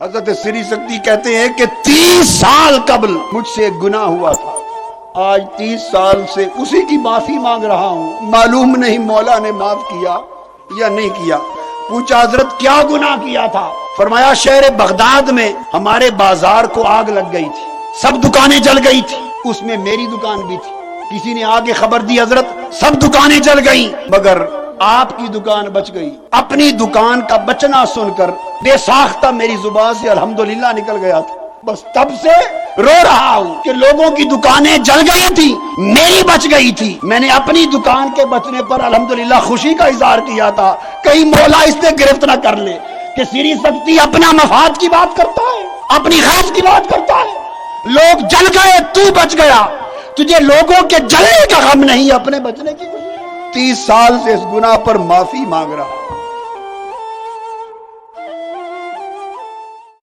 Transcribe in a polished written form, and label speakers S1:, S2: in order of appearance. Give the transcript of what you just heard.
S1: حضرت سری سکتی کہتے ہیں کہ 30 سال قبل مجھ سے ایک گناہ ہوا تھا، آج 30 سال سے اسی کی معافی مانگ رہا ہوں، معلوم نہیں مولا نے معاف کیا یا نہیں کیا۔ پوچھا حضرت کیا گناہ کیا تھا؟ فرمایا شہر بغداد میں ہمارے بازار کو آگ لگ گئی تھی، سب دکانیں جل گئی تھی، اس میں میری دکان بھی تھی۔ کسی نے آگے خبر دی حضرت سب دکانیں جل گئیں مگر آپ کی دکان بچ گئی۔ اپنی دکان کا بچنا سن کر بے ساختہ میری زبان سے الحمدللہ نکل گیا تھا، بس تب سے رو رہا ہوں کہ لوگوں کی دکانیں جل گئی تھی، میری بچ گئی تھی۔ میں نے اپنی دکان کے بچنے پر الحمدللہ خوشی کا اظہار کیا تھا، کہیں مولا اس نے گرفت نہ کر لے کہ سری سکتی اپنا مفاد کی بات کرتا ہے، اپنی غرض کی بات کرتا ہے۔ لوگ جل گئے تو بچ گیا، تجھے لوگوں کے جلنے کا غم نہیں، اپنے بچنے کی خوشی۔ 30 سال سے اس گناہ پر معافی مانگ رہا۔